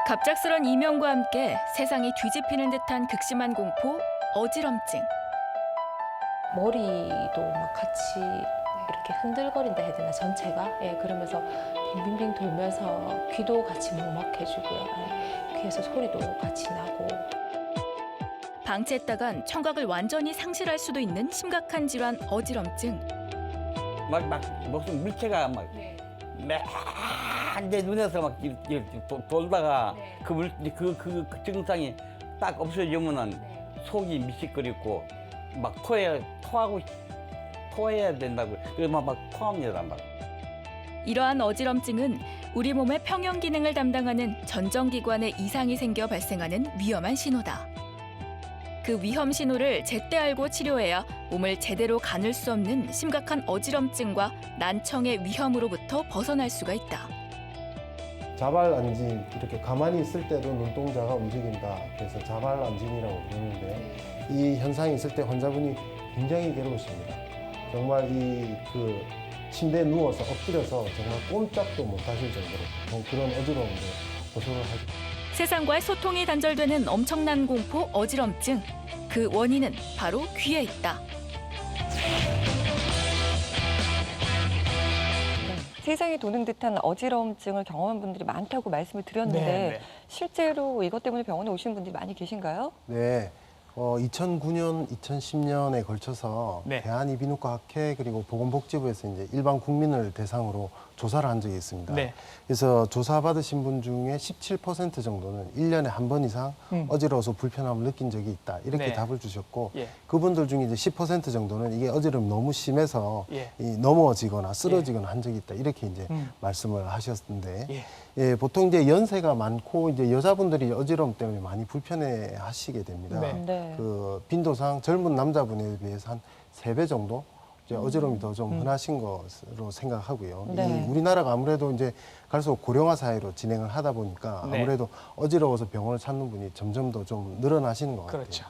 갑작스런 이명과 함께 세상이 뒤집히는 듯한 극심한 공포, 어지럼증. 머리도 막 같이 이렇게 흔들거린다 해야 되나, 전체가. 예, 그러면서 빙빙빙 돌면서 귀도 같이 먹먹해지고요. 예, 귀에서 소리도 같이 나고. 방치했다간 청각을 완전히 상실할 수도 있는 심각한 질환, 어지럼증. 막 무슨 물체가 막 내 눈에서 막 이렇게 돌다가 그 증상이 딱 없어지면은 속이 미식거리고 막 토해야 된다고. 그래서 막 토합니다. 막. 이러한 어지럼증은 우리 몸의 평형 기능을 담당하는 전정기관에 이상이 생겨 발생하는 위험한 신호다. 그 위험 신호를 제때 알고 치료해야 몸을 제대로 가눌 수 없는 심각한 어지럼증과 난청의 위험으로부터 벗어날 수가 있다. 자발안진, 이렇게 가만히 있을 때도 눈동자가 움직인다. 그래서 자발안진이라고 부르는데, 이 현상이 있을 때 환자분이 굉장히 괴로우십니다. 정말 그 침대에 누워서 엎드려서 정말 꼼짝도 못하실 정도로 그런 어지러움을 호소를 하죠. 세상과의 소통이 단절되는 엄청난 공포, 어지럼증. 그 원인은 바로 귀에 있다. 세상이 도는 듯한 어지러움증을 경험한 분들이 많다고 말씀을 드렸는데 실제로 이것 때문에 병원에 오신 분들이 많이 계신가요? 네. 2009년, 2010년에 걸쳐서 대한이비인후과학회 그리고 보건복지부에서 이제 일반 국민을 대상으로 조사를 한 적이 있습니다. 그래서 조사받으신 분 중에 17% 정도는 1년에 한 번 이상 어지러워서 불편함을 느낀 적이 있다. 이렇게 답을 주셨고, 그분들 중에 이제 10% 정도는 이게 어지러움이 너무 심해서 넘어지거나 쓰러지거나 한 적이 있다. 이렇게 이제 말씀을 하셨는데, 보통 이제 연세가 많고 이제 여자분들이 어지러움 때문에 많이 불편해 하시게 됩니다. 그 빈도상 젊은 남자분에 비해서 한 3배 정도 이제 어지러움이 더 좀 흔하신 것으로 생각하고요. 이 우리나라가 아무래도 이제 갈수록 고령화 사회로 진행을 하다 보니까 아무래도 어지러워서 병원을 찾는 분이 점점 더 좀 늘어나시는 것 같아요. 그렇죠.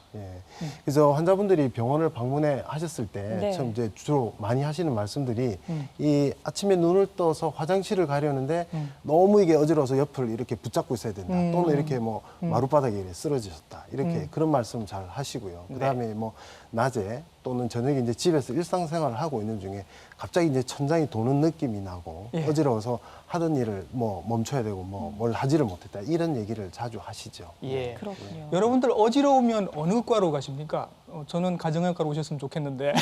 그래서 환자분들이 병원을 방문해 하셨을 때 참 이제 주로 많이 하시는 말씀들이 이 아침에 눈을 떠서 화장실을 가려는데 너무 이게 어지러워서 옆을 이렇게 붙잡고 있어야 된다. 또는 이렇게 뭐 마룻바닥에 쓰러지셨다. 이렇게 그런 말씀 잘 하시고요. 그다음에 뭐 낮에 또는 저녁에 이제 집에서 일상생활을 하고 있는 중에 갑자기 이제 천장이 도는 느낌이 나고 어지러워서 하던 일을 뭐 멈춰야 되고 뭐 뭘 하지를 못했다. 이런 얘기를 자주 하시죠. 그렇군요. 여러분들 어지러우면 어느 과로 가십니까? 저는 가정의학과로 오셨으면 좋겠는데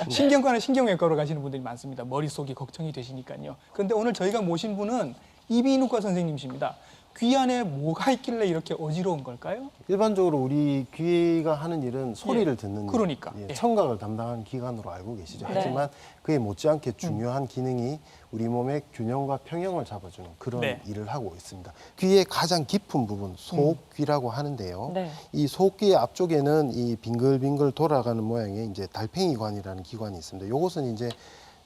신경과는 신경외과로 가시는 분들이 많습니다. 머릿속이 걱정이 되시니까요. 그런데 오늘 저희가 모신 분은 이비인후과 선생님이십니다. 귀 안에 뭐가 있길래 이렇게 어지러운 걸까요? 일반적으로 우리 귀가 하는 일은 소리를 듣는 그러니까. 청각을 담당하는 기관으로 알고 계시죠. 하지만 그에 못지않게 중요한 기능이 우리 몸의 균형과 평형을 잡아주는 그런 일을 하고 있습니다. 귀의 가장 깊은 부분, 소옥귀라고 하는데요. 이 소옥귀의 앞쪽에는 이 빙글빙글 돌아가는 모양의 이제 달팽이관이라는 기관이 있습니다. 이것은 이제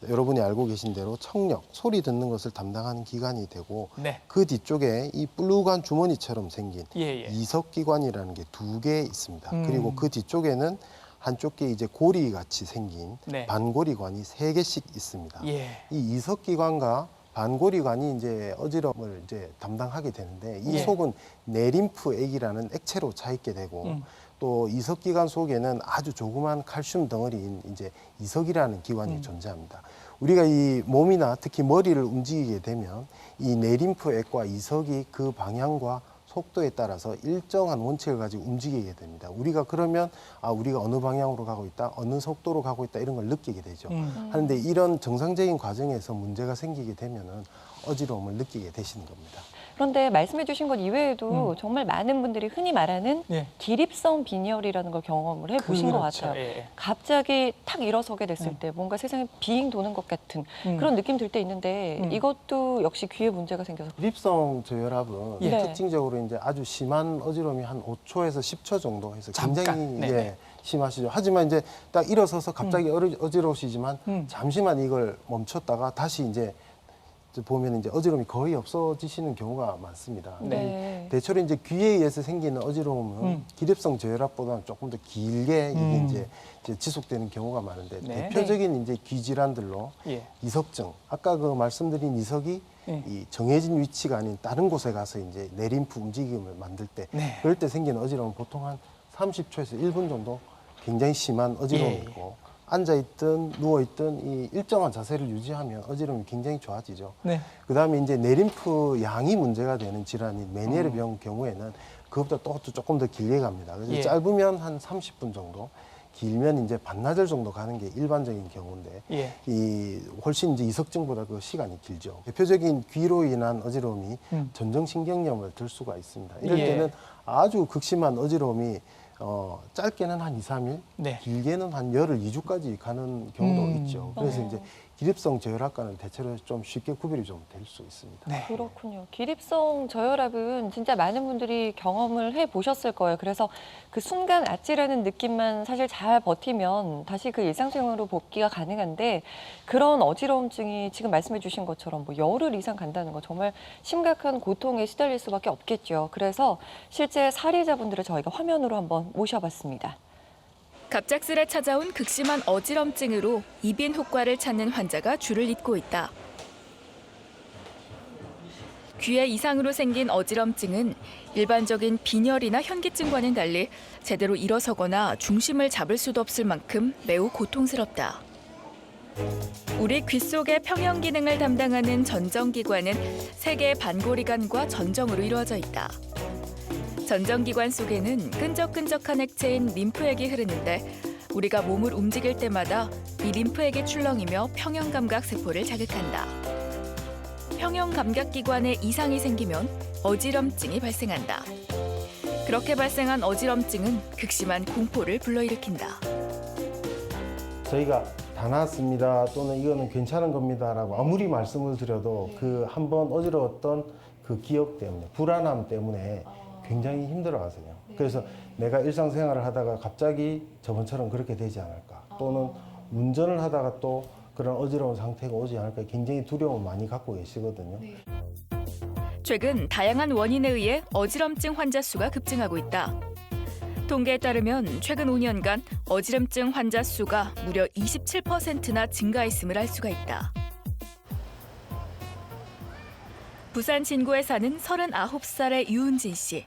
여러분이 알고 계신 대로 청력, 소리 듣는 것을 담당하는 기관이 되고 그 뒤쪽에 이 뿔루간 주머니처럼 생긴 이석기관이라는 게 2개 있습니다. 그리고 그 뒤쪽에는 한쪽 게 이제 고리같이 생긴 반고리관이 3개씩 있습니다. 이 이석기관과 반고리관이 이제 어지러움을 이제 담당하게 되는데 이 속은 내림프액이라는 액체로 차 있게 되고 또 이석기관 속에는 아주 조그만 칼슘 덩어리인 이제 이석이라는 기관이 존재합니다. 우리가 이 몸이나 특히 머리를 움직이게 되면 이 내림프액과 이석이 그 방향과 속도에 따라서 일정한 원칙을 가지고 움직이게 됩니다. 우리가 그러면 우리가 어느 방향으로 가고 있다, 어느 속도로 가고 있다 이런 걸 느끼게 되죠. 하는데 이런 정상적인 과정에서 문제가 생기게 되면은 어지러움을 느끼게 되시는 겁니다. 그런데 말씀해 주신 것 이외에도 정말 많은 분들이 흔히 말하는 기립성 빈혈이라는 걸 경험을 해보신 것 같아요. 갑자기 탁 일어서게 됐을 때 뭔가 세상에 빙 도는 것 같은 그런 느낌 들 때 있는데 이것도 역시 귀에 문제가 생겨서. 기립성 저혈압은 특징적으로 이제 아주 심한 어지러움이 한 5초에서 10초 정도 해서 굉장히 심하시죠. 하지만 이제 딱 일어서서 갑자기 어지러우시지만 잠시만 이걸 멈췄다가 다시 이제 보면 이제 어지러움이 거의 없어지시는 경우가 많습니다. 대체로 이제 귀에 의해서 생기는 어지러움은 기립성 저혈압보다는 조금 더 길게 이게 이제 지속되는 경우가 많은데 대표적인 이제 귀 질환들로 이석증, 아까 그 말씀드린 이석이 이 정해진 위치가 아닌 다른 곳에 가서 이제 내림프 움직임을 만들 때 네. 그럴 때 생기는 어지러움은 보통 한 30초에서 1분 정도 굉장히 심한 어지러움이 있고 앉아있든 누워있든 이 일정한 자세를 유지하면 어지러움이 굉장히 좋아지죠. 네. 그다음에 이제 내림프 양이 문제가 되는 질환인 메니에르 병 경우에는 그것보다 또 조금 더 길게 갑니다. 그래서 짧으면 한 30분 정도, 길면 이제 반나절 정도 가는 게 일반적인 경우인데 이 훨씬 이제 이석증보다 그 시간이 길죠. 대표적인 귀로 인한 어지러움이 전정신경염을 들 수가 있습니다. 이럴 때는 아주 극심한 어지러움이 짧게는 한 2, 3일, 길게는 한 열흘, 2주까지 가는 경우도 있죠. 그래서 이제 기립성 저혈압과는 대체로 좀 쉽게 구별이 좀 될 수 있습니다. 네. 그렇군요. 기립성 저혈압은 진짜 많은 분들이 경험을 해보셨을 거예요. 그래서 그 순간 아찔하는 느낌만 사실 잘 버티면 다시 그 일상생활로 복귀가 가능한데 그런 어지러움증이 지금 말씀해 주신 것처럼 뭐 열흘 이상 간다는 거 정말 심각한 고통에 시달릴 수밖에 없겠죠. 그래서 실제 사례자분들을 저희가 화면으로 한번 모셔봤습니다. 갑작스레 찾아온 극심한 어지럼증으로 이빈 효과를 찾는 환자가 줄을 잇고 있다. 귀에 이상으로 생긴 어지럼증은 일반적인 빈혈이나 현기증과는 달리 제대로 일어서거나 중심을 잡을 수도 없을 만큼 매우 고통스럽다. 우리 귀 속의 평형 기능을 담당하는 전정기관은 3개의 반고리관과 전정으로 이루어져 있다. 전정기관 속에는 끈적끈적한 액체인 림프액이 흐르는데 우리가 몸을 움직일 때마다 이 림프액이 출렁이며 평형감각 세포를 자극한다. 평형감각기관에 이상이 생기면 어지럼증이 발생한다. 그렇게 발생한 어지럼증은 극심한 공포를 불러일으킨다. 저희가 다 나았습니다 또는 이거는 괜찮은 겁니다라고 아무리 말씀을 드려도 그 한번 어지러웠던 그 기억 때문에 불안함 때문에 굉장히 힘들어하세요. 그래서 내가 일상생활을 하다가 갑자기 저번처럼 그렇게 되지 않을까 또는 운전을 하다가 또 그런 어지러운 상태가 오지 않을까 굉장히 두려움을 많이 갖고 계시거든요. 최근 다양한 원인에 의해 어지럼증 환자 수가 급증하고 있다. 통계에 따르면 최근 5년간 어지럼증 환자 수가 무려 27%나 증가했음을 알 수가 있다. 부산 진구에 사는 39살의 유은진 씨.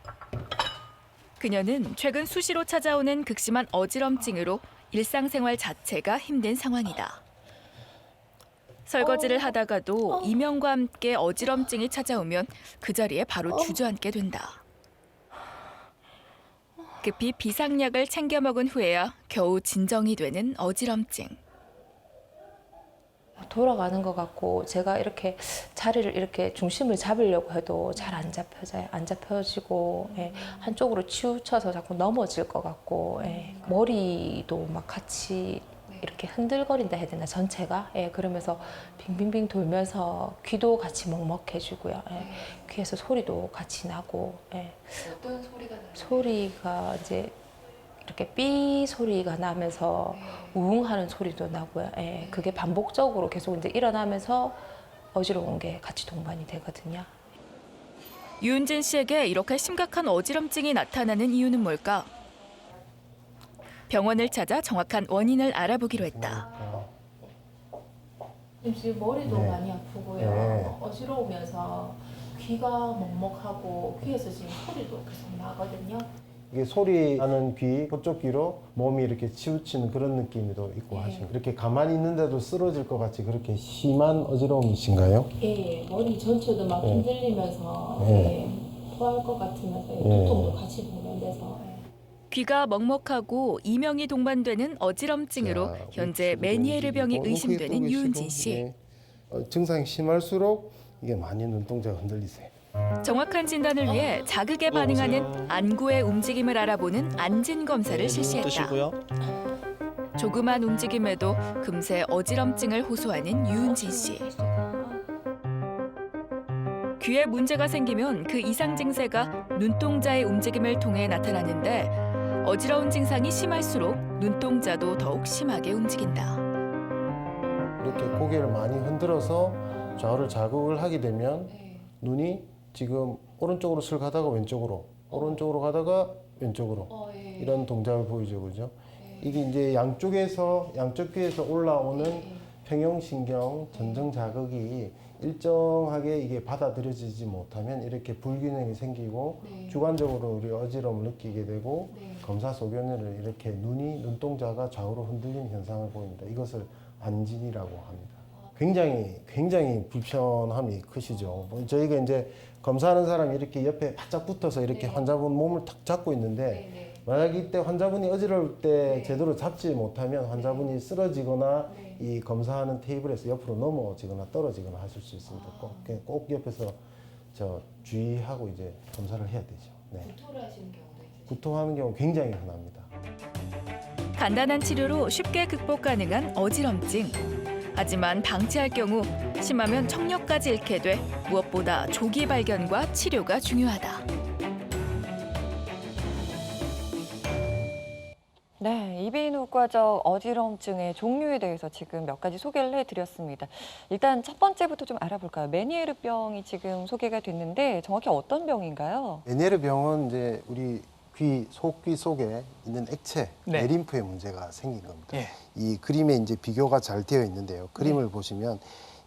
그녀는 최근 수시로 찾아오는 극심한 어지럼증으로 일상생활 자체가 힘든 상황이다. 설거지를 하다가도 이명과 함께 어지럼증이 찾아오면 그 자리에 바로 주저앉게 된다. 급히 비상약을 챙겨 먹은 후에야 겨우 진정이 되는 어지럼증. 돌아가는 것 같고 제가 이렇게 자리를 이렇게 중심을 잡으려고 해도 잘 안 잡혀져요. 안 잡혀지고 한쪽으로 치우쳐서 자꾸 넘어질 것 같고 머리도 막 같이 이렇게 흔들거린다 해야 되나 전체가 그러면서 빙빙빙 돌면서 귀도 같이 먹먹해지고요. 귀에서 소리도 같이 나고 어떤 소리가 나요? 소리가 이제 이렇게 삐 소리가 나면서 우웅하는 소리도 나고요. 그게 반복적으로 계속 이제 일어나면서 어지러운 게 같이 동반이 되거든요. 유은진 씨에게 이렇게 심각한 어지럼증이 나타나는 이유는 뭘까? 병원을 찾아 정확한 원인을 알아보기로 했다. 지금 머리도 많이 아프고요. 어지러우면서 귀가 먹먹하고 귀에서 지금 소리도 계속 나거든요. 이게 소리 나는 귀, 그쪽 귀로 몸이 이렇게 치우치는 그런 느낌도 있고 하시고 이렇게 가만히 있는데도 쓰러질 것 같이 그렇게 심한 어지러움이신가요? 예, 머리 전체도 막 흔들리면서 토할 것 같으면서 두통도 같이 동반돼서 귀가 먹먹하고 이명이 동반되는 어지럼증으로 현재 메니에르 병이 의심되는 유은진 씨. 증상이 심할수록 이게 많이 눈동자가 흔들리세요. 정확한 진단을 위해 자극에 반응하는 안구의 움직임을 알아보는 안진 검사를 실시했다. 조그만 움직임에도 금세 어지럼증을 호소하는 유은진 씨. 귀에 문제가 생기면 그 이상 증세가 눈동자의 움직임을 통해 나타나는데 어지러운 증상이 심할수록 눈동자도 더욱 심하게 움직인다. 이렇게 고개를 많이 흔들어서 좌우를 자극을 하게 되면 눈이 지금 오른쪽으로 슬 가다가 왼쪽으로, 오른쪽으로 가다가 왼쪽으로 이런 동작을 보이죠, 그죠? 이게 이제 양쪽 귀에서 올라오는 평형신경 전정 자극이 일정하게 이게 받아들여지지 못하면 이렇게 불균형이 생기고 주관적으로 우리 어지러움을 느끼게 되고 검사 소견을 이렇게 눈동자가 좌우로 흔들리는 현상을 보입니다. 이것을 안진이라고 합니다. 굉장히 불편함이 크시죠. 저희가 이제 검사하는 사람이 이렇게 옆에 바짝 붙어서 이렇게 환자분 몸을 탁 잡고 있는데 만약 이때 환자분이 어지러울 때 제대로 잡지 못하면 환자분이 쓰러지거나 이 검사하는 테이블에서 옆으로 넘어지거나 떨어지거나 하실 수 있습니다. 꼭 옆에서 주의하고 이제 검사를 해야 되죠. 네. 구토를 하시는 경우도 있으시죠? 구토하는 경우 굉장히 흔합니다. 간단한 치료로 쉽게 극복 가능한 어지럼증. 하지만 방치할 경우 심하면 청력까지 잃게 돼 무엇보다 조기 발견과 치료가 중요하다. 네, 이비인후과적 어지럼증의 종류에 대해서 지금 몇 가지 소개를 해드렸습니다. 일단 첫 번째부터 좀 알아볼까요? 메니에르병이 지금 소개가 됐는데 정확히 어떤 병인가요? 메니에르병은 이제 우리 속귀 속에 있는 액체, 네. 내림프에 문제가 생긴 겁니다. 예. 이 그림에 이제 비교가 잘 되어 있는데요. 그림을 보시면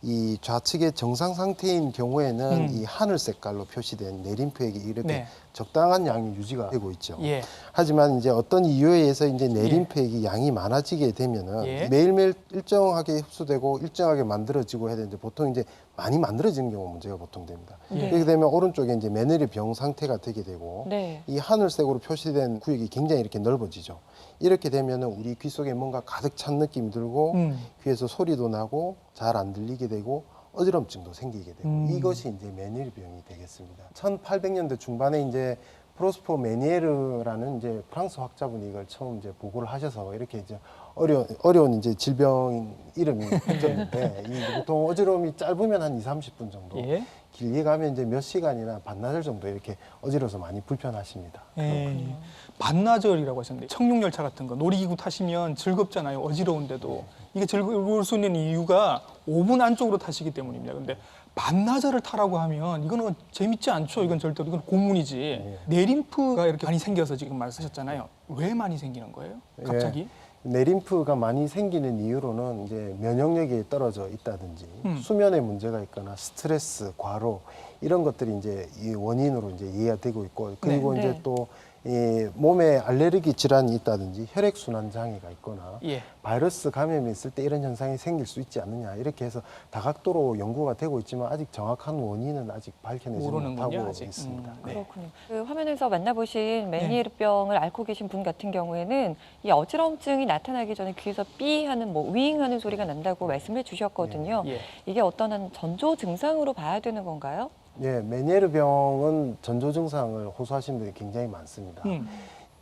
이 좌측의 정상 상태인 경우에는 이 하늘 색깔로 표시된 내림프액이 이렇게 네. 적당한 양이 유지가 되고 있죠. 예. 하지만 이제 어떤 이유에 의해서 이제 내림프액이 양이 많아지게 되면은 예. 매일매일 일정하게 흡수되고 일정하게 만들어지고 해야 되는데 보통 이제 많이 만들어지는 경우가 문제가 보통 됩니다. 예. 그렇게 되면 오른쪽에 이제 메니에르병 상태가 되게 되고 네. 이 하늘색으로 표시된 구역이 굉장히 이렇게 넓어지죠. 이렇게 되면은 우리 귀 속에 뭔가 가득 찬 느낌이 들고 귀에서 소리도 나고 잘 안 들리게 되고 어지럼증도 생기게 되고 이것이 이제 메니에르병이 되겠습니다. 1800년대 중반에 이제 프로스포 메니에르라는 이제 프랑스 학자분이 이걸 처음 이제 보고를 하셔서 이렇게 이제 어려운 이제 질병 이름이 붙었는데 이 보통 어지러움이 짧으면 한 20-30분 정도, 예. 길게 가면 이제 몇 시간이나 반나절 정도 이렇게 어지러워서 많이 불편하십니다. 예. 반나절이라고 하셨는데 청룡열차 같은 거 놀이기구 타시면 즐겁잖아요. 어지러운데도 이게 즐거울 수 있는 이유가 5분 안쪽으로 타시기 때문입니다. 근데 반나절을 타라고 하면 이거는 재밌지 않죠. 이건 절대로 이건 고문이지. 내림프가 이렇게 많이 생겨서 지금 말씀하셨잖아요. 왜 많이 생기는 거예요? 갑자기? 내림프가 많이 생기는 이유로는 이제 면역력이 떨어져 있다든지 수면에 문제가 있거나 스트레스, 과로 이런 것들이 이제 이 원인으로 이제 이해가 되고 있고 그리고 네. 이제 또 이 몸에 알레르기 질환이 있다든지 혈액순환 장애가 있거나 예. 바이러스 감염이 있을 때 이런 현상이 생길 수 있지 않느냐 이렇게 해서 다각도로 연구가 되고 있지만 아직 정확한 원인은 아직 밝혀내지 모르는군요, 못하고 아직. 있습니다. 네. 그렇군요. 그 화면에서 만나보신 메니에르병을 앓고 계신 분 같은 경우에는 이 어지럼증이 나타나기 전에 귀에서 삐 하는 윙 하는 소리가 난다고 말씀해 주셨거든요. 예. 이게 어떤 한 전조 증상으로 봐야 되는 건가요? 예, 메니에르병은 전조 증상을 호소하시는 분이 굉장히 많습니다.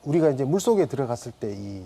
우리가 이제 물속에 들어갔을 때 이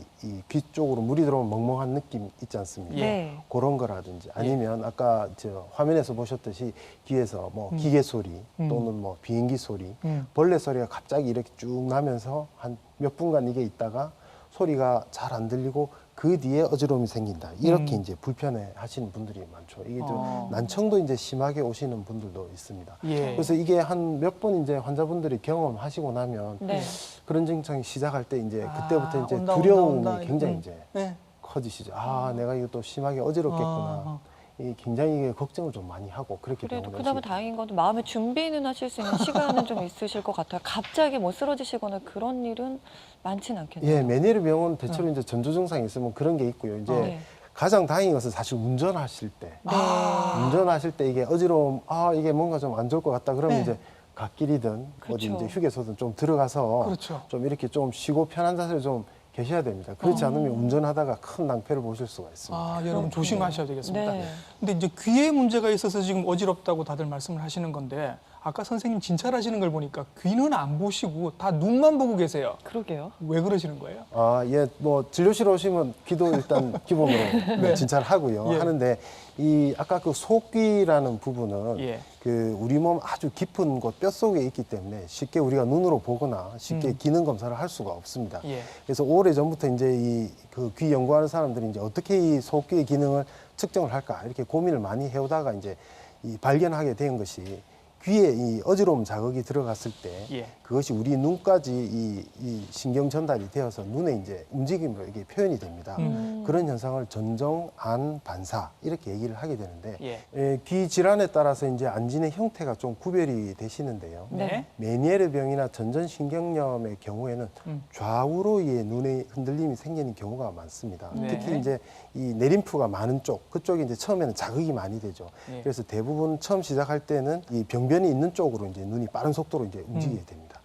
귀 쪽으로 물이 들어오면 멍멍한 느낌 있지 않습니까? 네. 그런 거라든지 아니면 아까 저 화면에서 보셨듯이 귀에서 뭐 기계 소리 또는 뭐 비행기 소리, 벌레 소리가 갑자기 이렇게 쭉 나면서 한 몇 분간 이게 있다가 소리가 잘 안 들리고 그 뒤에 어지러움이 생긴다. 이렇게 이제 불편해 하시는 분들이 많죠. 이게 좀 난청도 이제 심하게 오시는 분들도 있습니다. 예. 그래서 이게 한 몇 번 이제 환자분들이 경험하시고 나면 네. 그런 증상이 시작할 때 이제 그때부터 이제 온다, 두려움이 온다. 굉장히 이제 네. 커지시죠. 아, 내가 이거 또 심하게 어지럽겠구나. 이 굉장히 이게 걱정을 좀 많이 하고 그렇게 그래도 되는 그나마 다행인 건 마음의 준비는 하실 수 있는 시간은 좀 있으실 것 같아요. 갑자기 뭐 쓰러지시거나 그런 일은 많지는 않겠네요. 예, 메니에르병은 대체로 이제 전조 증상이 있으면 그런 게 있고요. 이제 네. 가장 다행인 것은 사실 운전하실 때, 운전하실 때 이게 어지러움, 이게 뭔가 좀 안 좋을 것 같다 그러면 네. 이제 갓길이든 어디 그렇죠. 이제 휴게소든 좀 들어가서 그렇죠. 좀 이렇게 좀 쉬고 편한 자세로 좀 계셔야 됩니다. 그렇지 않으면 운전하다가 큰 낭패를 보실 수가 있습니다. 여러분 조심하셔야 되겠습니다. 네. 근데 이제 귀에 문제가 있어서 지금 어지럽다고 다들 말씀을 하시는 건데 아까 선생님 진찰하시는 걸 보니까 귀는 안 보시고 다 눈만 보고 계세요. 그러게요. 왜 그러시는 거예요? 예, 뭐 진료실 오시면 귀도 일단 기본으로 진찰하고요. 예. 하는데 이 아까 그 속귀라는 부분은 예. 그 우리 몸 아주 깊은 곳 뼛속에 있기 때문에 쉽게 우리가 눈으로 보거나 쉽게 기능 검사를 할 수가 없습니다. 예. 그래서 오래 전부터 이제 이 그 귀 연구하는 사람들이 이제 어떻게 이 속귀의 기능을 측정을 할까 이렇게 고민을 많이 해오다가 이제 이 발견하게 된 것이 귀에 이 어지러움 자극이 들어갔을 때 예. 그것이 우리 눈까지 이 신경 전달이 되어서 눈에 이제 움직임으로 이게 표현이 됩니다. 그런 현상을 전정, 안, 반사 이렇게 얘기를 하게 되는데 예. 귀 질환에 따라서 이제 안진의 형태가 좀 구별이 되시는데요. 네. 메니에르 병이나 전전신경염의 경우에는 좌우로 이 눈의 흔들림이 생기는 경우가 많습니다. 네. 특히 이제 이 내림프가 많은 쪽, 그쪽이 이제 처음에는 자극이 많이 되죠. 예. 그래서 대부분 처음 시작할 때는 이 병변이 있는 쪽으로 이제 눈이 빠른 속도로 이제 움직이게 됩니다.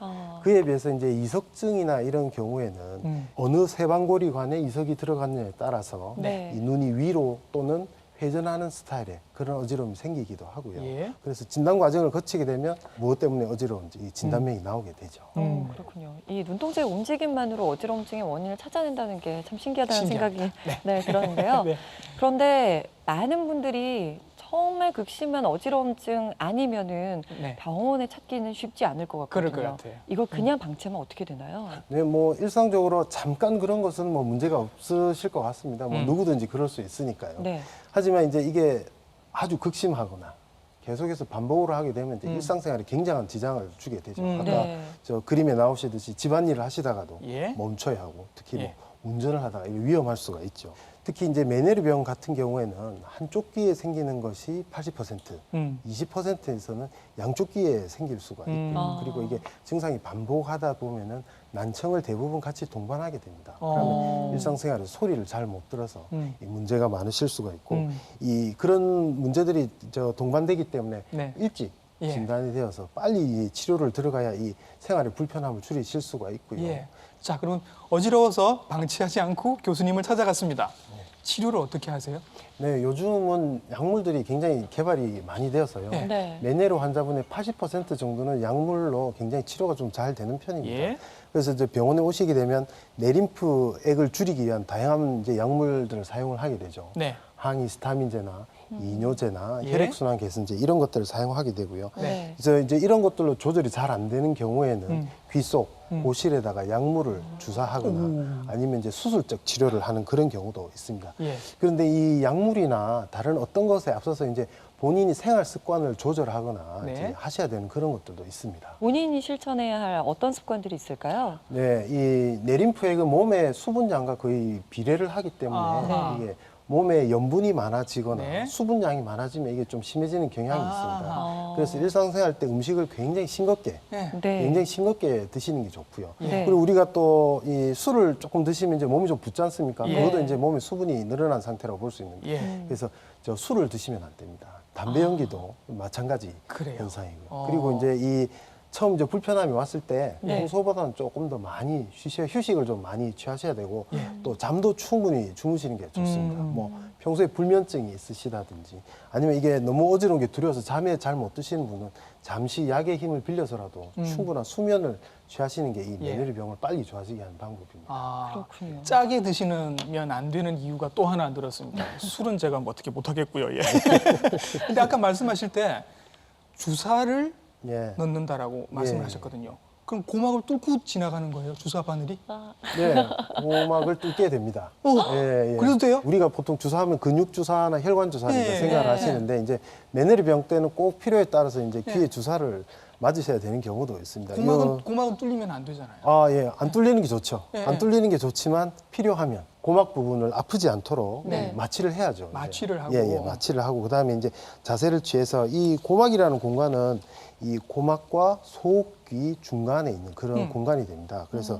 그에 비해서 이제 이석증이나 이런 경우에는 어느 세방고리관에 이석이 들어갔느냐에 따라서 네. 이 눈이 위로 또는 회전하는 스타일의 그런 어지러움이 생기기도 하고요. 예. 그래서 진단 과정을 거치게 되면 무엇 때문에 어지러운지 이 진단명이 나오게 되죠. 그렇군요. 이 눈동자의 움직임만으로 어지러움증의 원인을 찾아낸다는 게 참 신기하다는 신기하다. 생각이 네, 들었는데요. 네. 그런데 많은 분들이 정말 극심한 어지러움증 아니면은 네. 병원에 찾기는 쉽지 않을 것 같거든요. 그럴 것 같아요. 이걸 그냥 방치하면 어떻게 되나요? 네, 뭐 일상적으로 잠깐 그런 것은 뭐 문제가 없으실 것 같습니다. 뭐 누구든지 그럴 수 있으니까요. 네. 하지만 이제 이게 아주 극심하거나 계속해서 반복으로 하게 되면 이제 일상생활에 굉장한 지장을 주게 되죠. 아까 네. 저 그림에 나오시듯이 집안일을 하시다가도 예. 멈춰야 하고 특히 예. 뭐 운전을 하다가 이게 위험할 수가 있죠. 특히 이제 메네르 병 같은 경우에는 한쪽 귀에 생기는 것이 80%, 20%에서는 양쪽 귀에 생길 수가 있고요. 그리고 이게 증상이 반복하다 보면은 난청을 대부분 같이 동반하게 됩니다. 그러면 일상생활에서 소리를 잘 못 들어서 이 문제가 많으실 수가 있고 이 그런 문제들이 저 동반되기 때문에 네. 일찍 예. 진단이 되어서 빨리 이 치료를 들어가야 이 생활의 불편함을 줄이실 수가 있고요. 예. 자, 그럼 어지러워서 방치하지 않고 교수님을 찾아갔습니다. 치료를 어떻게 하세요? 네, 요즘은 약물들이 굉장히 개발이 많이 되어서요. 네. 네. 메네로 환자분의 80% 정도는 약물로 굉장히 치료가 좀 잘 되는 편입니다. 예. 그래서 이제 병원에 오시게 되면 내림프액을 줄이기 위한 다양한 이제 약물들을 사용을 하게 되죠. 네. 항히스타민제나 이뇨제나 예. 혈액순환 개선제 이런 것들을 사용하게 되고요. 네. 그래서 이제 이런 것들로 조절이 잘 안 되는 경우에는 귀 속 고실에다가 약물을 주사하거나 아니면 이제 수술적 치료를 하는 그런 경우도 있습니다. 예. 그런데 이 약물이나 다른 어떤 것에 앞서서 이제 본인이 생활 습관을 조절하거나 네. 이제 하셔야 되는 그런 것들도 있습니다. 본인이 실천해야 할 어떤 습관들이 있을까요? 네, 이 내림프액은 몸의 수분량과 거의 비례를 하기 때문에 아하. 이게 몸에 염분이 많아지거나 네. 수분량이 많아지면 이게 좀 심해지는 경향이 아하. 있습니다. 그래서 일상생활 때 음식을 굉장히 싱겁게 예. 네. 굉장히 싱겁게 드시는 게 좋고요. 네. 그리고 우리가 또 이 술을 조금 드시면 이제 몸이 좀 붓지 않습니까? 예. 그것도 이제 몸에 수분이 늘어난 상태라고 볼 수 있는데 예. 그래서 저 술을 드시면 안 됩니다. 담배 연기도 마찬가지 그래요? 현상이고요. 그리고 이제 이 처음 이제 불편함이 왔을 때 네. 평소보다는 조금 더 많이 휴식을 좀 많이 취하셔야 되고 예. 또 잠도 충분히 주무시는 게 좋습니다. 뭐 평소에 불면증이 있으시다든지 아니면 이게 너무 어지러운 게 두려워서 잠에 잘 못 드시는 분은 잠시 약의 힘을 빌려서라도 충분한 수면을 취하시는 게 이 예. 메네르 병을 빨리 좋아지게 하는 방법입니다. 아, 그렇군요. 짜게 드시면 안 되는 이유가 또 하나 들었습니다. 술은 제가 뭐 어떻게 못하겠고요. 예. 근데 아까 말씀하실 때 주사를 예. 넣는다라고 말씀을 예. 하셨거든요. 그럼 고막을 뚫고 지나가는 거예요, 주사 바늘이? 네, 고막을 뚫게 됩니다. 예, 예. 그래도 돼요? 우리가 보통 주사하면 근육 주사나 혈관 주사를 예, 이제 생각을 예, 하시는데 이제 메네르 병 때는 꼭 필요에 따라서 이제 귀에 주사를 맞으셔야 되는 경우도 있습니다. 고막은 뚫리면 안 되잖아요. 아, 예, 안 뚫리는 게 좋죠. 예, 안 예. 뚫리는 게 좋지만 필요하면 고막 부분을 아프지 않도록 네. 마취를 해야죠. 이제. 마취를 하고. 예, 예, 마취를 하고 그다음에 이제 자세를 취해서 이 고막이라는 공간은 이 고막과 속귀 중간에 있는 그런 공간이 됩니다. 그래서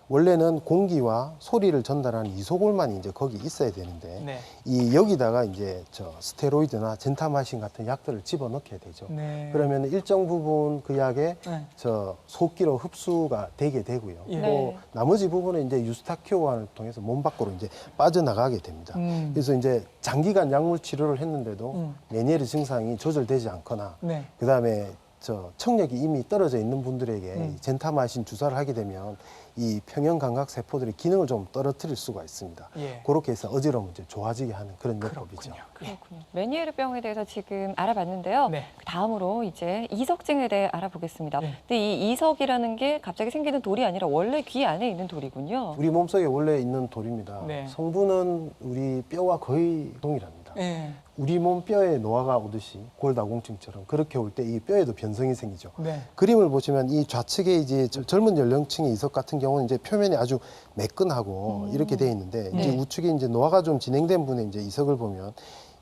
원래는 공기와 소리를 전달하는 이소골만이 이제 거기 있어야 되는데 네. 이 여기다가 이제 저 스테로이드나 젠타마신 같은 약들을 집어넣게 되죠. 네. 그러면 일정 부분 그 약에 네. 저 속기로 흡수가 되게 되고요. 예. 또 네. 나머지 부분은 이제 유스타키오환을 통해서 몸 밖으로 이제 빠져나가게 됩니다. 그래서 이제 장기간 약물 치료를 했는데도 메니에르 증상이 조절되지 않거나 네. 그다음에 저 청력이 이미 떨어져 있는 분들에게 이 젠타마신 주사를 하게 되면 이 평형 감각 세포들의 기능을 좀 떨어뜨릴 수가 있습니다. 예. 그렇게 해서 어지러움을 이제 좋아지게 하는 그런 요법이죠. 그렇군요. 그렇군요. 메니에르 병에 대해서 지금 알아봤는데요. 네. 다음으로 이제 이석증에 대해 알아보겠습니다. 네. 근데 이 이석이라는 게 갑자기 생기는 돌이 아니라 원래 귀 안에 있는 돌이군요. 우리 몸속에 원래 있는 돌입니다. 네. 성분은 우리 뼈와 거의 동일합니다. 예. 우리 몸 뼈에 노화가 오듯이 골다공증처럼 그렇게 올 때 이 뼈에도 변성이 생기죠. 네. 그림을 보시면 이 좌측에 이제 젊은 연령층의 이석 같은 경우는 이제 표면이 아주 매끈하고 이렇게 돼 있는데 이제 네. 우측에 이제 노화가 좀 진행된 분의 이제 이석을 보면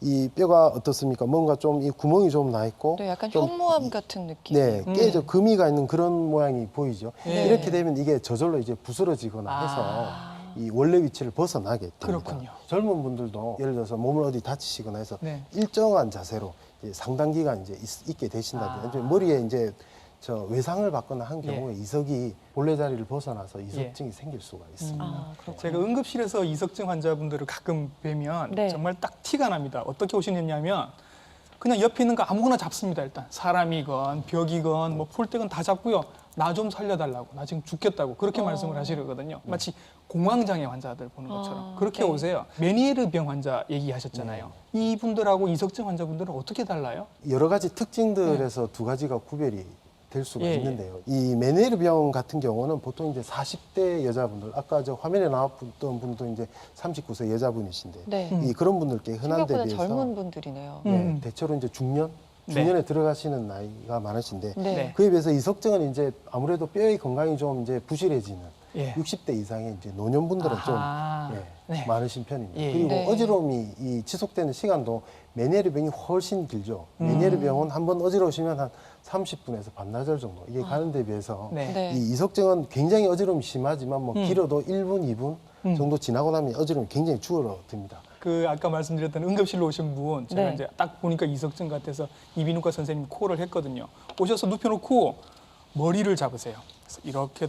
이 뼈가 어떻습니까? 뭔가 좀 이 구멍이 좀 나 있고 네, 약간 좀 현무암 같은 느낌. 네, 깨져 금이가 있는 그런 모양이 보이죠. 네. 이렇게 되면 이게 저절로 이제 부스러지거나 해서 이 원래 위치를 벗어나게 됩니다. 그렇군요. 젊은 분들도 예를 들어서 몸을 어디 다치시거나 해서 네. 일정한 자세로 이제 상당 기간 이제 있게 되신다든지 머리에 이제 저 외상을 받거나 한 경우에 이석이 본래 자리를 벗어나서 이석증이 생길 수가 있습니다. 그렇군요. 제가 응급실에서 이석증 환자분들을 가끔 뵈면 네. 정말 딱 티가 납니다. 어떻게 오시느냐면 그냥 옆에 있는 거 아무거나 잡습니다. 일단 사람이건 벽이건 뭐 폴대건 다 잡고요. 나 좀 살려달라고. 나 지금 죽겠다고. 그렇게 말씀을 하시거든요. 마치 공황장애 환자들 보는 것처럼. 그렇게 네. 오세요. 메니에르병 환자 얘기하셨잖아요. 이분들하고 이석증 환자분들은 어떻게 달라요? 여러 가지 특징들에서 두 가지가 구별이 될 수가 예, 있는데요. 이 메네르병 같은 경우는 보통 이제 40대 여자분들, 아까 저 화면에 나왔던 분도 이제 39세 여자분이신데 네. 이 그런 분들께 흔한 데 생각보다 비해서 젊은 분들이네요. 네, 대체로 이제 중년에 들어가시는 나이가 많으신데 네. 그에 비해서 이석증은 이제 아무래도 뼈의 건강이 좀 이제 부실해지는 예. 60대 이상의 이제 노년분들은 아하. 좀 네. 많으신 편입니다. 예. 그리고 네. 어지러움이 이 지속되는 시간도 메니에르병이 훨씬 길죠. 메니에르병은 한번 어지러우시면 한 30분에서 반나절 정도 이게 가는 데 비해서 네. 네. 이 이석증은 굉장히 어지러움이 심하지만 뭐 길어도 1분, 2분 정도 지나고 나면 어지러움이 굉장히 줄어듭니다. 그 아까 말씀드렸던 응급실로 오신 분 제가 네. 이제 딱 보니까 이석증 같아서 이비인후과 선생님 콜을 했거든요. 오셔서 눕혀놓고 머리를 잡으세요. 그래서 이렇게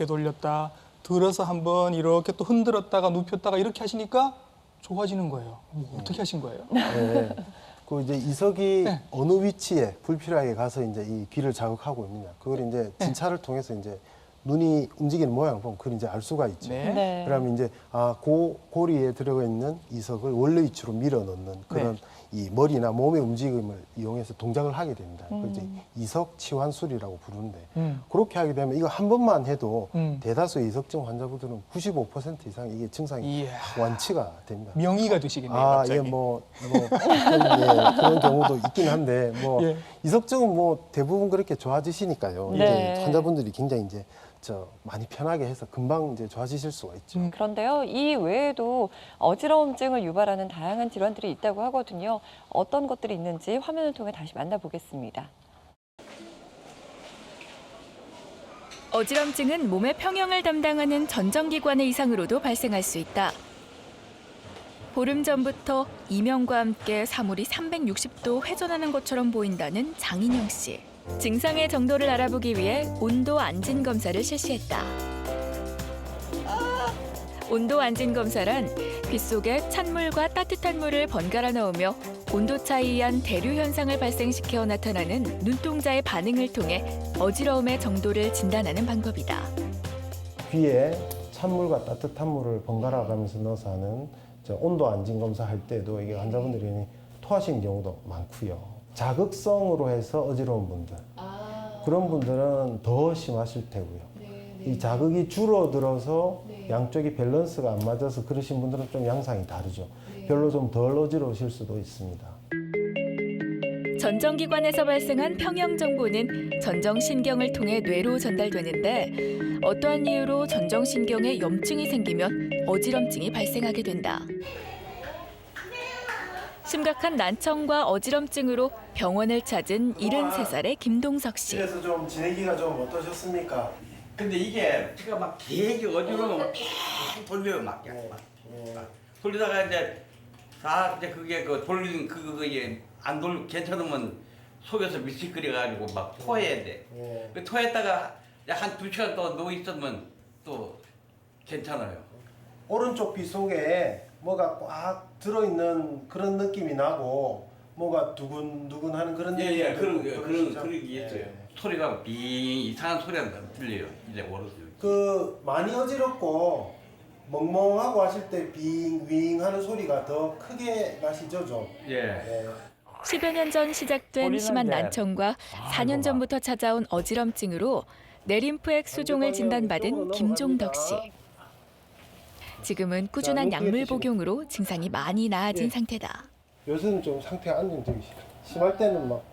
돌렸다 들어서 한번 이렇게 또 흔들었다가 눕혔다가 이렇게 하시니까 좋아지는 거예요. 어떻게 하신 거예요? 네. 그 이제 이석이 어느 위치에 불필요하게 가서 이제 이 귀를 자극하고 있느냐. 그걸 이제 진찰을 통해서 이제 눈이 움직이는 모양을 보면 그걸 이제 알 수가 있죠. 네. 네. 그러면 이제 고리에 들어가 있는 이석을 원래 위치로 밀어 넣는 그런 이 머리나 몸의 움직임을 이용해서 동작을 하게 됩니다. 그걸 이제 이석 치환술이라고 부르는데 그렇게 하게 되면 이거 한 번만 해도 대다수 이석증 환자분들은 95% 이상 이게 증상이 이야. 완치가 됩니다. 명의가 되시겠네요. 아, 갑자기. 예, 그런 경우도 있긴 한데, 예. 이석증은 대부분 그렇게 좋아지시니까요. 네. 이제 환자분들이 굉장히 이제 많이 편하게 해서 금방 이제 좋아지실 수가 있죠. 그런데요, 이 외에도 어지러움증을 유발하는 다양한 질환들이 있다고 하거든요. 어떤 것들이 있는지 화면을 통해 다시 만나보겠습니다. 어지럼증은 몸의 평형을 담당하는 전정기관의 이상으로도 발생할 수 있다. 보름 전부터 이명과 함께 사물이 360도 회전하는 것처럼 보인다는 장인영 씨. 증상의 정도를 알아보기 위해 온도 안진 검사를 실시했다. 온도 안진 검사란 빗속에 찬물과 따뜻한 물을 번갈아 넣으며 온도 차이에 의한 대류 현상을 발생시켜 나타나는 눈동자의 반응을 통해 어지러움의 정도를 진단하는 방법이다. 귀에 찬물과 따뜻한 물을 번갈아 가면서 넣어서 하는 온도 안진 검사 할 때도 이게 환자분들이 토하시는 경우도 많고요. 자극성으로 해서 어지러운 분들, 그런 분들은 더 심하실 테고요. 이 자극이 줄어들어서 양쪽이 밸런스가 안 맞아서 그러신 분들은 좀 양상이 다르죠. 별로 좀 덜 어지러우실 수도 있습니다. 전정기관에서 발생한 평형 정보는 전정신경을 통해 뇌로 전달되는데 어떠한 이유로 전정신경에 염증이 생기면 어지럼증이 발생하게 된다. 심각한 난청과 어지럼증으로 병원을 찾은 73살의 김동석 씨. 그래서 좀 지내기가 좀 어떠셨습니까? 근데 이게 피가 막 되게 어지러우면 막 돌려요 막. 돌리다가 이제 이제 그게 돌리는 그게 안 돌 괜찮으면 속에서 미식거려가지고 막 토해야 돼. 그 토했다가 약 한 2시간 동안 누워 있으면 또 괜찮아요. 오른쪽 귀 속에 뭐가 꽉 들어있는 그런 느낌이 나고 뭐가 두근두근하는 그런 느낌이 그런 들으시죠? 게 있어요. 소리가 빙 이상한 소리가 들려요. 이제 모르세요. 그 많이 어지럽고 멍멍하고 하실 때 빙윙 하는 소리가 더 크게 나시죠 좀? 예. 10여 년 전 시작된 심한 난청과 4년 전부터 찾아온 어지럼증으로 내림프액 수종을 진단받은 김종덕 씨. 지금은 꾸준한 약물 복용으로 증상이 많이 나아진 상태다. 요새는 좀 상태가 안정적이시다. 심할 때는 막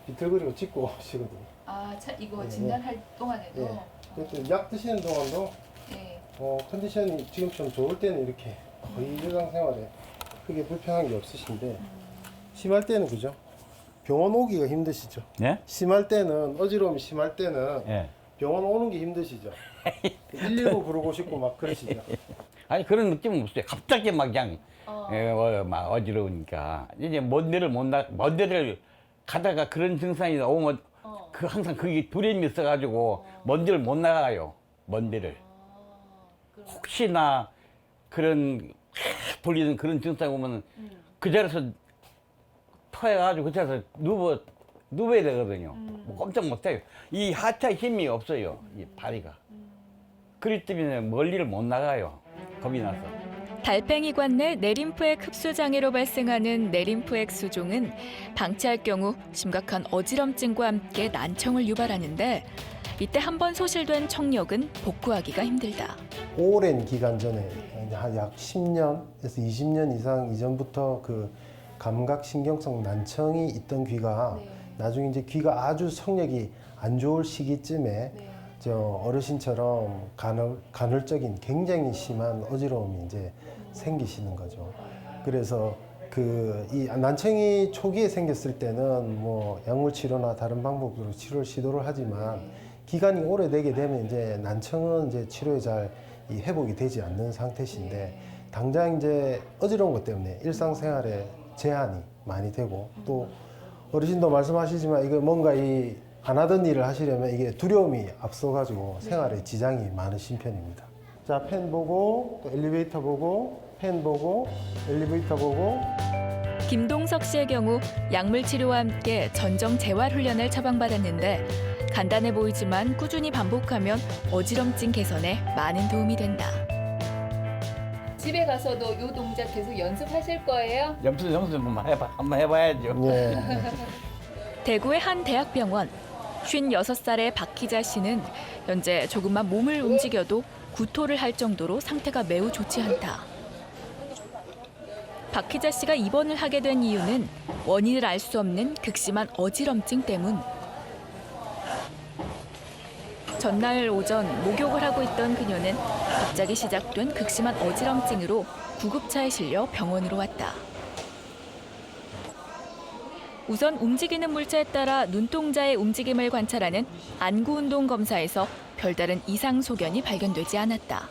비틀거리고 짖고 오시거든요. 아, 이거 네, 진단할 동안에도. 예. 그때 약 드시는 동안도 네. 컨디션이 지금처럼 좋을 때는 이렇게 거의 일상생활에 크게 불편한 게 없으신데 심할 때는 그죠? 병원 오기가 힘드시죠? 예? 심할 때는 어지러움이 심할 때는 예. 병원 오는 게 힘드시죠? 119 부르고 싶고 막 그러시죠? 아니 그런 느낌은 없어요. 갑자기 막 그냥 막 어지러우니까 이제 먼 데를 가다가 그런 증상이 오면 그 항상 그게 두려움이 있어가지고 먼 데를 못 나가요. 먼 데를 혹시나 그런 돌리는 그런 증상이 오면 그 자리에서 터여가지고 그 자리에서 누워야 되거든요. 뭐 꼼짝 못해요. 이 하체 힘이 없어요. 이 다리가. 그렇기 때문에 멀리를 못 나가요. 겁이 나서. 달팽이관 내 내림프액 흡수 장애로 발생하는 내림프액 수종은 방치할 경우 심각한 어지럼증과 함께 난청을 유발하는데 이때 한 번 소실된 청력은 복구하기가 힘들다. 오랜 기간 전에 한 약 10년에서 20년 이상 이전부터 그 감각신경성 난청이 있던 귀가 나중에 이제 귀가 아주 청력이 안 좋을 시기쯤에 저 어르신처럼 간헐적인 굉장히 심한 어지러움이 이제 생기시는 거죠. 그래서 이 난청이 초기에 생겼을 때는 뭐 약물 치료나 다른 방법으로 치료를 시도를 하지만 기간이 오래되게 되면 이제 난청은 이제 치료에 잘 회복이 되지 않는 상태신데 당장 이제 어지러운 것 때문에 일상생활에 제한이 많이 되고 또 어르신도 말씀하시지만 이거 뭔가 안 하던 일을 하시려면 이게 두려움이 앞서가지고 생활에 지장이 많으신 편입니다. 자, 펜 보고 또 엘리베이터 보고 펜 보고 엘리베이터 보고. 김동석 씨의 경우 약물 치료와 함께 전정 재활 훈련을 처방받았는데 간단해 보이지만 꾸준히 반복하면 어지럼증 개선에 많은 도움이 된다. 집에 가서도 요 동작 계속 연습하실 거예요? 염수 한번 해봐야죠. 예. 대구의 한 대학병원. 56살의 박희자 씨는 현재 조금만 몸을 움직여도 구토를 할 정도로 상태가 매우 좋지 않다. 박희자 씨가 입원을 하게 된 이유는 원인을 알 수 없는 극심한 어지럼증 때문. 전날 오전 목욕을 하고 있던 그녀는 갑자기 시작된 극심한 어지럼증으로 구급차에 실려 병원으로 왔다. 우선 움직이는 물체에 따라 눈동자의 움직임을 관찰하는 안구운동 검사에서 별다른 이상 소견이 발견되지 않았다.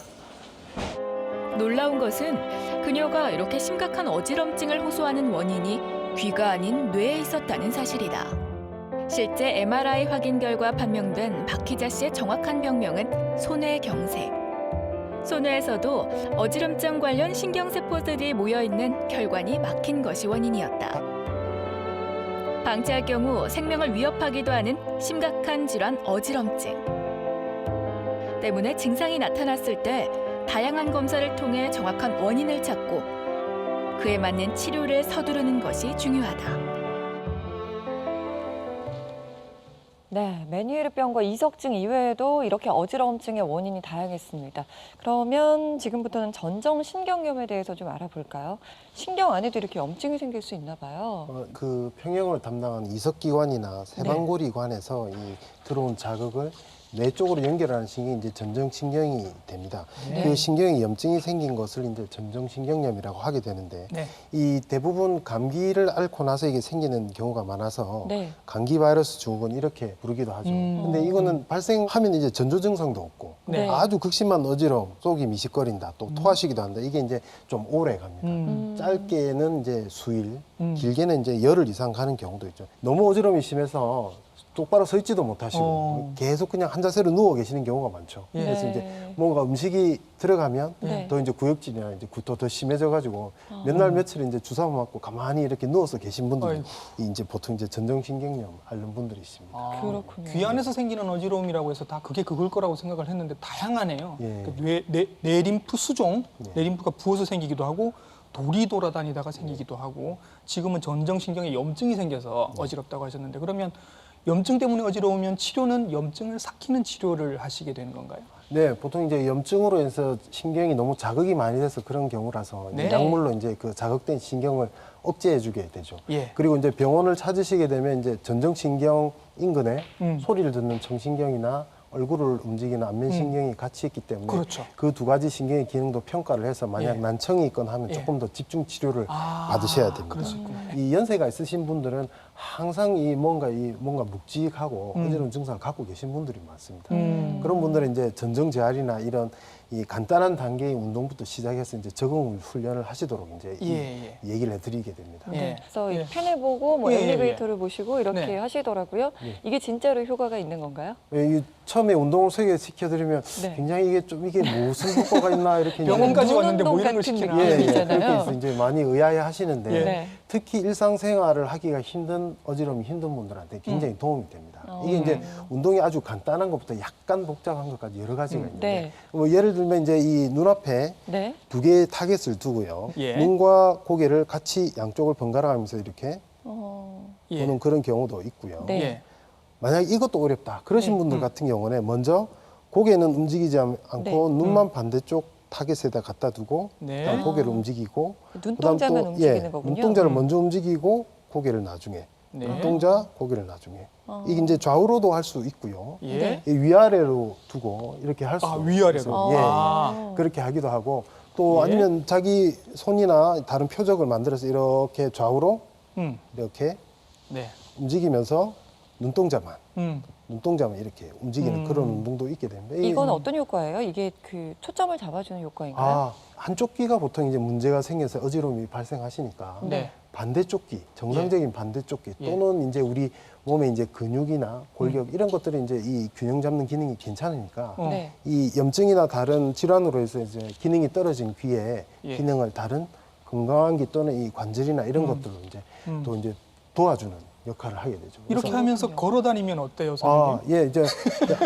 놀라운 것은 그녀가 이렇게 심각한 어지럼증을 호소하는 원인이 귀가 아닌 뇌에 있었다는 사실이다. 실제 MRI 확인 결과 판명된 박희자 씨의 정확한 병명은 손뇌경색. 손뇌에서도 어지럼증 관련 신경세포들이 모여있는 혈관이 막힌 것이 원인이었다. 방치할 경우 생명을 위협하기도 하는 심각한 질환 어지럼증. 때문에 증상이 나타났을 때 다양한 검사를 통해 정확한 원인을 찾고 그에 맞는 치료를 서두르는 것이 중요하다. 네, 메니에르병과 이석증 이외에도 이렇게 어지러움증의 원인이 다양했습니다. 그러면 지금부터는 전정신경염에 대해서 좀 알아볼까요? 신경 안에도 이렇게 염증이 생길 수 있나 봐요. 그 평형을 담당하는 이석기관이나 세방고리관에서 이 들어온 자극을 뇌 쪽으로 연결하는 신경이 이제 전정신경이 됩니다. 그 신경에 염증이 생긴 것을 이제 전정신경염이라고 하게 되는데 이 대부분 감기를 앓고 나서 이게 생기는 경우가 많아서 감기 바이러스 증후군 이렇게 부르기도 하죠. 근데 이거는 발생하면 이제 전조 증상도 없고 아주 극심한 어지러움, 속이 미식거린다, 또 토하시기도 한다. 이게 이제 좀 오래 갑니다. 짧게는 이제 수일, 길게는 이제 열흘 이상 가는 경우도 있죠. 너무 어지러움이 심해서 똑바로 서 있지도 못하시고 계속 그냥 한 자세로 누워 계시는 경우가 많죠. 그래서 이제 뭔가 음식이 들어가면 더 이제 구역질이나 이제 구토 더 심해져가지고 몇 날 며칠 이제 주사 맞고 가만히 이렇게 누워서 계신 분들이 이제 보통 이제 전정신경염 앓는 분들이 있습니다. 그렇군요. 귀 안에서 생기는 어지러움이라고 해서 다 그게 그걸 거라고 생각을 했는데 다양하네요. 뇌림프 수종, 뇌림프가 부어서 생기기도 하고 돌이 돌아다니다가 생기기도 하고 지금은 전정신경에 염증이 생겨서 어지럽다고 하셨는데 그러면 염증 때문에 어지러우면 치료는 염증을 삭히는 치료를 하시게 되는 건가요? 네, 보통 이제 염증으로 해서 신경이 너무 자극이 많이 돼서 그런 경우라서 약물로 이제 그 자극된 신경을 억제해주게 되죠. 예. 그리고 이제 병원을 찾으시게 되면 이제 전정신경 인근에 소리를 듣는 청신경이나 얼굴을 움직이는 안면신경이 같이 있기 때문에 그렇죠. 그 두 가지 신경의 기능도 평가를 해서 만약 예. 난청이 있거나 하면 예. 조금 더 집중 치료를 받으셔야 됩니다. 그럴 수 있군요. 이 연세가 있으신 분들은 항상 뭔가 묵직하고 어지러운 증상을 갖고 계신 분들이 많습니다. 그런 분들은 이제 전정재활이나 이런 이 간단한 단계의 운동부터 시작해서 이제 적응 훈련을 하시도록 이제 이 얘기를 해드리게 됩니다. 예. 그래서 예. 펜을 보고 뭐 예, 예, 엘리베이터를 보시고 이렇게 네. 하시더라고요. 이게 진짜로 효과가 있는 건가요? 이 처음에 운동을 소개시켜드리면 네. 굉장히 이게 무슨 효과가 있나 이렇게 병원까지 이제 왔는데 뭐 눈 이런 걸 같은 시키나. 느낌이 그렇게 있잖아요. 해서 이제 많이 의아해 하시는데 예. 네. 특히 일상생활을 하기가 어지러움이 힘든 분들한테 굉장히 도움이 됩니다. 이게 이제 운동이 아주 간단한 것부터 약간 복잡한 것까지 여러 가지가 있는데 네. 뭐 예를 들면 이제 이 눈앞에 네. 두 개의 타겟을 두고요. 예. 눈과 고개를 같이 양쪽을 번갈아 가면서 이렇게 예. 보는 그런 경우도 있고요. 네. 예. 만약 이것도 어렵다. 그러신 분들 같은 경우는 먼저 고개는 움직이지 않고 네. 눈만 반대쪽 타겟에다 갖다 두고 네. 그다음 고개를 움직이고 눈동자만 그다음 또, 움직이는 거군요. 눈동자를 먼저 움직이고 고개를 나중에 네. 눈동자 고개를 나중에 이게 이제 좌우로도 할 수 있고요. 예. 네. 이 위아래로 두고 이렇게 할 수 위아래로. 있어요. 예, 예. 아. 그렇게 하기도 하고 또 예. 아니면 자기 손이나 다른 표적을 만들어서 이렇게 좌우로 음. 이렇게 네. 움직이면서 눈동자만 이렇게 움직이는 음. 그런 운동도 있게 됩니다. 이건 어떤 효과예요? 이게 그 초점을 잡아주는 효과인가요? 한쪽 귀가 보통 이제 문제가 생겨서 어지러움이 발생하시니까 네. 반대쪽 귀, 정상적인 반대쪽 귀 예. 또는 이제 우리 몸에 이제 근육이나 골격 이런 것들이 이제 이 균형 잡는 기능이 괜찮으니까 네. 이 염증이나 다른 질환으로 해서 이제 기능이 떨어진 귀의 예. 기능을 다른 건강한 귀 또는 이 관절이나 이런 것들로 이제 또 이제 도와주는 역할을 하게 되죠. 이렇게 그래서 하면서 걸어 다니면 어때요, 선생님? 예, 이제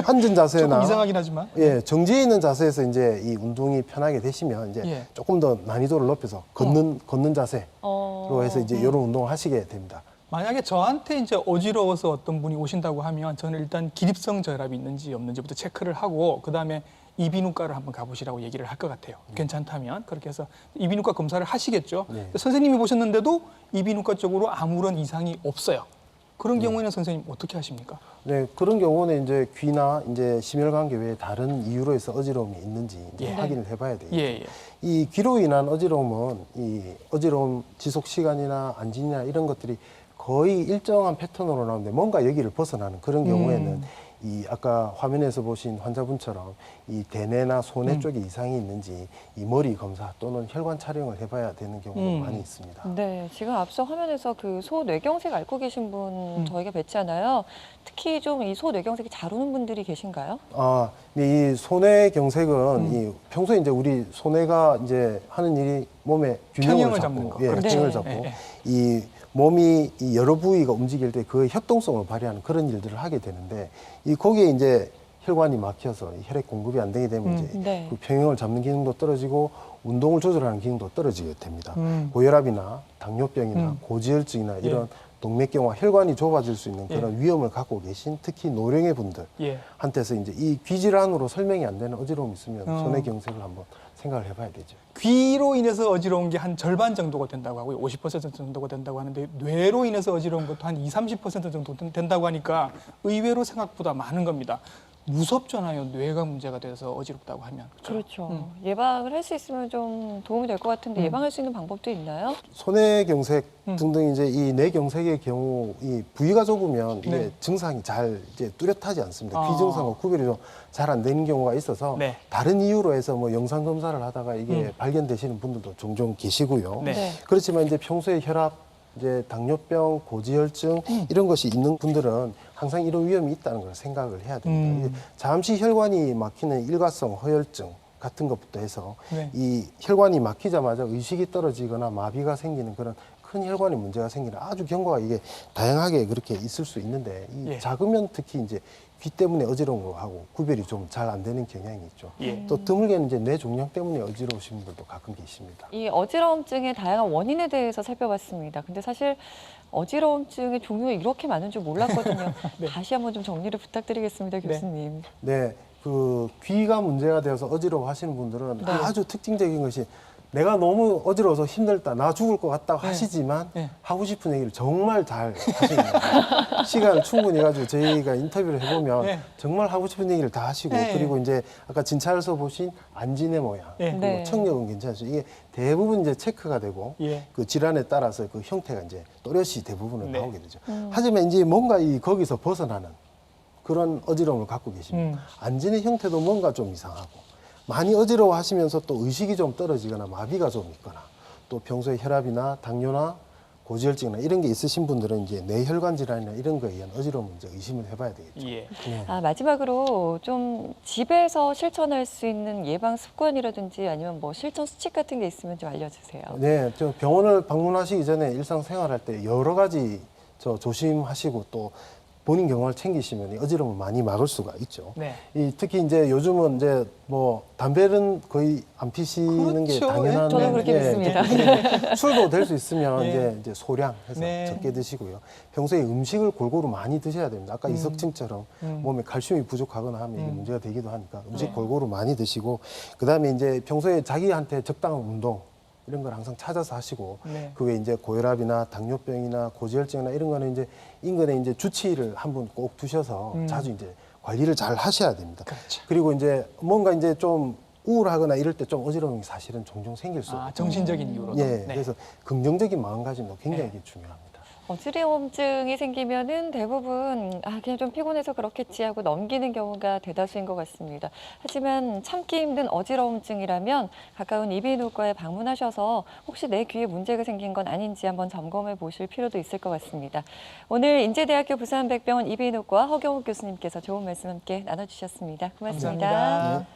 앉은 조금 자세나 이상하긴 하지만. 예, 정지해 있는 자세에서 이제 이 운동이 편하게 되시면 이제 예. 조금 더 난이도를 높여서 걷는 자세로 해서 이제 이런 운동을 하시게 됩니다. 만약에 저한테 이제 어지러워서 어떤 분이 오신다고 하면 저는 일단 기립성 저혈압이 있는지 없는지부터 체크를 하고 그다음에 이비인후과를 한번 가보시라고 얘기를 할 것 같아요. 괜찮다면 그렇게 해서 이비인후과 검사를 하시겠죠. 네. 선생님이 보셨는데도 이비인후과 쪽으로 아무런 이상이 없어요. 그런 경우에는 선생님 어떻게 하십니까? 네, 그런 경우는 이제 귀나 이제 심혈관계 외에 다른 이유로 해서 어지러움이 있는지 이제 예. 확인을 해봐야 돼요. 예, 예. 이 귀로 인한 어지러움은 이 어지러움 지속 시간이나 안진이나 이런 것들이 거의 일정한 패턴으로 나오는데 뭔가 여기를 벗어나는 그런 경우에는 이 아까 화면에서 보신 환자분처럼 이 대뇌나 소뇌 쪽에 이상이 있는지 이 머리 검사 또는 혈관 촬영을 해봐야 되는 경우가 많이 있습니다. 네, 지금 앞서 화면에서 그 소뇌경색 앓고 계신 분 저희가 뵀잖아요. 특히 좀 이 소뇌경색이 잘 오는 분들이 계신가요? 근데 이 소뇌경색은 이 평소에 이제 우리 소뇌가 이제 하는 일이 몸의 균형을 평형을 잡고, 잡는 거. 예, 그렇죠. 균형을 예, 잡고 예. 이 몸이 이 여러 부위가 움직일 때 그의 협동성을 발휘하는 그런 일들을 하게 되는데 이 거기에 이제 혈관이 막혀서 혈액 공급이 안 되게 되면 이제 네. 그 평형을 잡는 기능도 떨어지고 운동을 조절하는 기능도 떨어지게 됩니다. 고혈압이나 당뇨병이나 고지혈증이나 이런 동맥경화 혈관이 좁아질 수 있는 그런 위험을 갖고 계신 특히 노령의 분들한테서 이제 이 귀질환으로 설명이 안 되는 어지러움이 있으면 소뇌경색을 한번 생각을 해봐야 되죠. 귀로 인해서 어지러운 게 한 절반 정도가 된다고 하고요. 50% 정도가 된다고 하는데 뇌로 인해서 어지러운 것도 한 20-30% 정도 된다고 하니까 의외로 생각보다 많은 겁니다. 무섭잖아요. 뇌가 문제가 돼서 어지럽다고 하면. 그렇죠. 예방을 할 수 있으면 좀 도움이 될 것 같은데 예방할 수 있는 방법도 있나요? 소뇌경색 등등 이제 이 뇌경색의 경우 이 부위가 좁으면 이게 네. 증상이 잘 이제 뚜렷하지 않습니다. 아. 귀 증상과 구별이 좀 잘 안 되는 경우가 있어서 네. 다른 이유로 해서 뭐 영상 검사를 하다가 이게 발견되시는 분들도 종종 계시고요. 네. 네. 그렇지만 이제 평소에 혈압, 이제 당뇨병, 고지혈증 이런 것이 있는 분들은 항상 이런 위험이 있다는 걸 생각을 해야 됩니다. 이게 잠시 혈관이 막히는 일과성 허혈증 같은 것부터 해서 네. 이 혈관이 막히자마자 의식이 떨어지거나 마비가 생기는 그런 큰 혈관에 문제가 생기는 아주 경과가 이게 다양하게 그렇게 있을 수 있는데 이 예. 작으면 특히 이제 귀 때문에 어지러운 거하고 구별이 좀 잘 안 되는 경향이 있죠. 예. 또 드물게는 이제 뇌 종양 때문에 어지러우신 분들도 가끔 계십니다. 이 어지러움증의 다양한 원인에 대해서 살펴봤습니다. 근데 사실 어지러움증의 종류가 이렇게 많은 줄 몰랐거든요. 네. 다시 한번 좀 정리를 부탁드리겠습니다, 교수님. 네, 그 귀가 문제가 되어서 어지러워 하시는 분들은 네. 아주 특징적인 것이 내가 너무 어지러워서 힘들다, 나 죽을 것 같다고 네. 하시지만 네. 하고 싶은 얘기를 정말 잘 하시는 거예요. 시간을 충분히 가지고 저희가 인터뷰를 해보면 네. 정말 하고 싶은 얘기를 다 하시고 네. 그리고 이제 아까 진찰서 보신 안진의 모양, 네. 그리고 네. 청력은 괜찮죠. 이게 대부분 이제 체크가 되고 예. 그 질환에 따라서 그 형태가 이제 또렷이 대부분은 네. 나오게 되죠. 하지만 이제 뭔가 거기서 벗어나는 그런 어지러움을 갖고 계십니다. 안진의 형태도 뭔가 좀 이상하고 많이 어지러워 하시면서 또 의식이 좀 떨어지거나 마비가 좀 있거나 또 평소에 혈압이나 당뇨나 고지혈증이나 이런 게 있으신 분들은 이제 뇌혈관 질환이나 이런 거에 의한 어지러움을 이제 의심을 해봐야 되겠죠. 예. 네. 마지막으로 좀 집에서 실천할 수 있는 예방 습관이라든지 아니면 뭐 실천 수칙 같은 게 있으면 좀 알려주세요. 네, 저 병원을 방문하시기 전에 일상생활할 때 여러 가지 조심하시고 또 본인 경험을 챙기시면 이 어지러움을 많이 막을 수가 있죠. 네. 특히 이제 요즘은 이제 뭐 담배는 거의 안 피시는 게 그렇죠. 당연한 저도 그렇게 믿습니다. 술도 될 수 있으면 예. 이제 소량해서 네. 적게 드시고요. 평소에 음식을 골고루 많이 드셔야 됩니다. 아까 이석증처럼 몸에 칼슘이 부족하거나 하면 이게 문제가 되기도 하니까 음식 네. 골고루 많이 드시고 그다음에 이제 평소에 자기한테 적당한 운동 이런 걸 항상 찾아서 하시고 네. 그게 이제 고혈압이나 당뇨병이나 고지혈증이나 이런 거는 이제 인근에 이제 주치의를 한 분 꼭 두셔서 자주 이제 관리를 잘 하셔야 됩니다. 그렇죠. 그리고 이제 뭔가 이제 좀 우울하거나 이럴 때 좀 어지러움이 사실은 종종 생길 수 있거든요. 정신적인 이유로도. 예, 네. 그래서 긍정적인 마음가짐도 굉장히 네. 중요합니다. 어지러움증이 생기면은 대부분 그냥 좀 피곤해서 그렇겠지 하고 넘기는 경우가 대다수인 것 같습니다. 하지만 참기 힘든 어지러움증이라면 가까운 이비인후과에 방문하셔서 혹시 내 귀에 문제가 생긴 건 아닌지 한번 점검해 보실 필요도 있을 것 같습니다. 오늘 인제대학교 부산백병원 이비인후과 허경욱 교수님께서 좋은 말씀 함께 나눠주셨습니다. 고맙습니다. 감사합니다.